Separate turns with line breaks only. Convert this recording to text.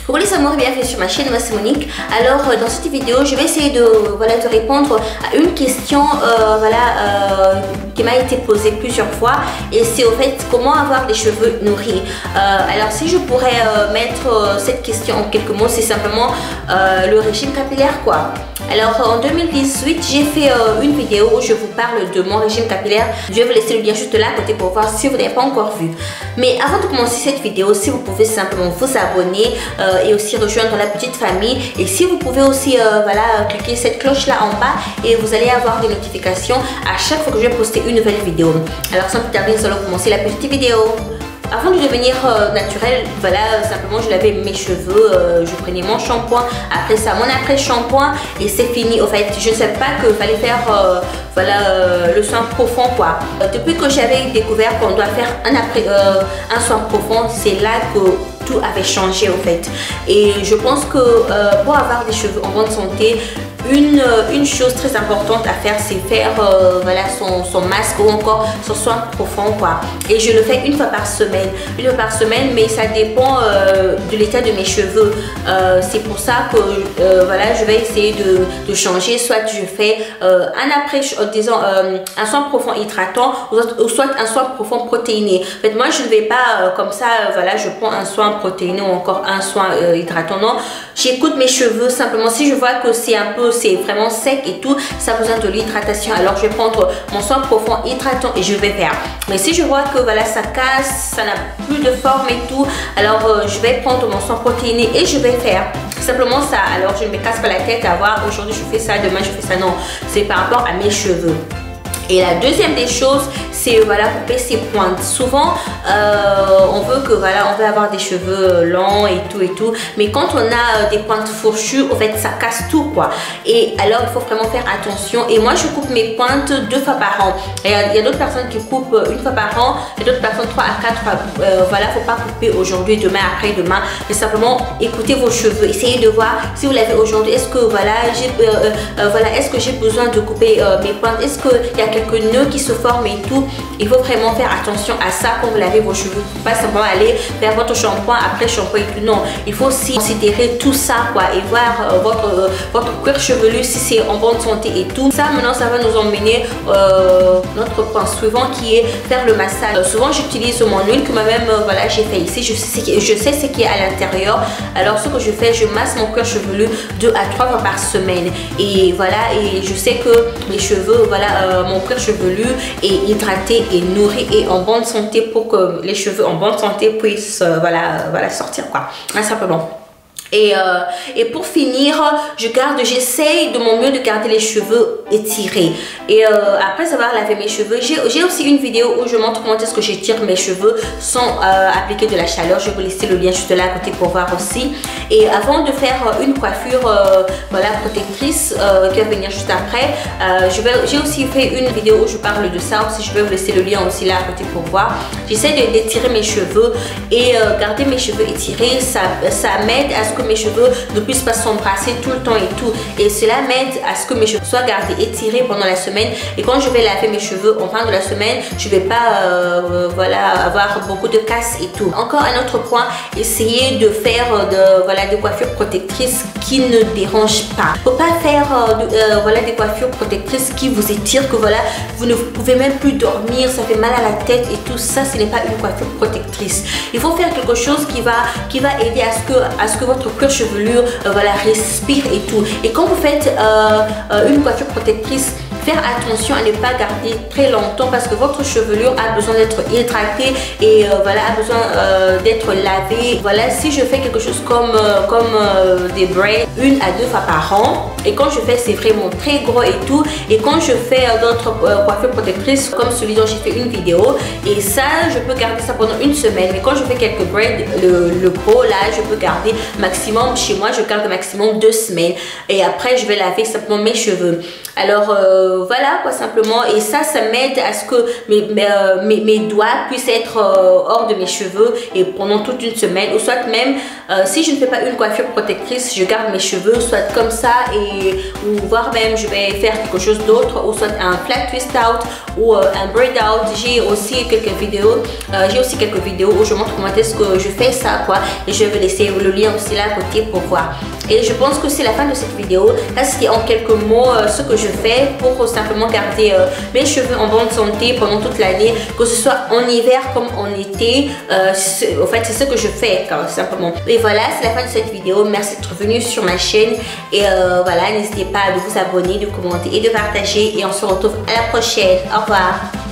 Coucou les amours, bienvenue sur ma chaîne, moi c'est Monique. Alors dans cette vidéo je vais essayer de répondre à une question qui m'a été posée plusieurs fois, et c'est au fait comment avoir des cheveux nourris. Alors si je pourrais mettre cette question en quelques mots, c'est simplement le régime capillaire quoi. Alors en 2018 j'ai fait une vidéo où je vous parle de mon régime capillaire. Je vais vous laisser le lien juste là à côté pour voir si vous n'avez pas encore vu. Mais avant de commencer cette vidéo, si vous pouvez simplement vous abonner et aussi rejoindre la petite famille, et si vous pouvez aussi cliquer cette cloche là en bas et vous allez avoir des notifications à chaque fois que je vais poster une nouvelle vidéo. Alors sans plus tarder, nous allons commencer la petite vidéo. Avant de devenir naturel, simplement je lavais mes cheveux, je prenais mon shampoing, après ça mon après shampoing et c'est fini. Au fait, je ne savais pas qu'il fallait faire le soin profond quoi. Depuis que j'avais découvert qu'on doit faire un soin profond, c'est là que tout avait changé au fait. Et je pense que pour avoir des cheveux en bonne santé, une chose très importante à faire, c'est faire son masque ou encore son soin profond quoi. Et je le fais une fois par semaine, mais ça dépend de l'état de mes cheveux. C'est pour ça que je vais essayer de changer. Soit je fais un soin profond hydratant ou soit un soin profond protéiné. En fait, moi je ne vais pas comme ça, je prends un soin protéiné ou encore un soin hydratant. Non, j'écoute mes cheveux simplement. Si je vois que c'est vraiment sec et tout, ça a besoin de l'hydratation, alors je vais prendre mon soin profond hydratant et je vais faire. Mais si je vois que ça casse, ça n'a plus de forme et tout, alors je vais prendre mon soin protéiné et je vais faire simplement ça. Alors je ne me casse pas la tête à voir aujourd'hui je fais ça, demain je fais ça. Non, c'est par rapport à mes cheveux. Et la deuxième des choses, c'est couper ses pointes. Souvent on veut avoir des cheveux longs et tout, mais quand on a des pointes fourchues, au fait ça casse tout quoi. Et alors il faut vraiment faire attention. Et moi je coupe mes pointes 2 fois par an. Et il y a d'autres personnes qui coupent une fois par an, et d'autres personnes 3 à 4 fois. Faut pas couper aujourd'hui, demain, après demain, mais simplement écoutez vos cheveux, essayez de voir si vous l'avez aujourd'hui, est-ce que est-ce que j'ai besoin de couper mes pointes, est-ce qu'il y a quelques nœuds qui se forment et tout. Il faut vraiment faire attention à ça quand vous lavez vos cheveux. Pas simplement aller faire votre shampoing après shampoing et tout. Non, il faut aussi considérer tout ça quoi, et voir votre cuir chevelu si c'est en bonne santé et tout. Ça maintenant ça va nous emmener notre point suivant qui est faire le massage. Souvent j'utilise mon huile que moi-même j'ai fait ici. Je sais ce qui est à l'intérieur. Alors ce que je fais, je masse mon cuir chevelu 2 à 3 fois par semaine. Et et je sais que les cheveux, mon cuir chevelu est hydraté et nourri et en bonne santé pour que les cheveux en bonne santé puissent sortir quoi, simplement. Et pour finir, j'essaye de mon mieux de garder les cheveux étirés. Et après avoir lavé mes cheveux, j'ai aussi une vidéo où je montre comment est-ce que j'étire mes cheveux sans appliquer de la chaleur. Je vais vous laisser le lien juste là à côté pour voir aussi. Et avant de faire une coiffure protectrice qui va venir juste après, j'ai aussi fait une vidéo où je parle de ça aussi. Je vais vous laisser le lien aussi là à côté pour voir. J'essaie d'étirer mes cheveux et garder mes cheveux étirés, ça m'aide à ce que mes cheveux ne puissent pas s'embrasser tout le temps et tout, et cela m'aide à ce que mes cheveux soient gardés étirés pendant la semaine. Et quand je vais laver mes cheveux en fin de la semaine, je vais pas avoir beaucoup de casse et tout. Encore un autre point, essayez de faire des coiffures protectrices qui ne dérangent pas. Faut pas faire des coiffures protectrices qui vous étirent, que vous ne pouvez même plus dormir, ça fait mal à la tête et tout ça. Ce n'est pas une coiffure protectrice. Il faut faire quelque chose qui va aider à ce que votre cuir chevelu respire et tout. Et quand vous faites une coiffure protectrice, faire attention à ne pas garder très longtemps parce que votre chevelure a besoin d'être hydratée et a besoin d'être lavée. Si je fais quelque chose comme des braids 1 à 2 fois par an, et quand je fais c'est vraiment très gros et tout, et quand je fais d'autres coiffures protectrices comme celui dont j'ai fait une vidéo, et ça je peux garder ça pendant une semaine. Mais quand je fais quelques braids, le gros là je peux garder maximum, chez moi je garde maximum 2 semaines, et après je vais laver simplement mes cheveux. Alors simplement, et ça m'aide à ce que mes doigts puissent être hors de mes cheveux et pendant toute une semaine. Ou soit même si je ne fais pas une coiffure protectrice, je garde mes cheveux soit comme ça, et ou voire même je vais faire quelque chose d'autre, ou soit un flat twist out ou un braid out. J'ai aussi quelques vidéos où je montre comment est-ce que je fais ça quoi, et je vais laisser le lien aussi là à côté pour voir. Et je pense que c'est la fin de cette vidéo. Là c'était en quelques mots ce que je fais pour simplement garder mes cheveux en bonne santé pendant toute l'année, que ce soit en hiver comme en été. En fait c'est ce que je fais simplement. Et voilà, c'est la fin de cette vidéo. Merci d'être venu sur ma chaîne, et voilà, n'hésitez pas à vous abonner, de commenter et de partager, et on se retrouve à la prochaine. Au revoir.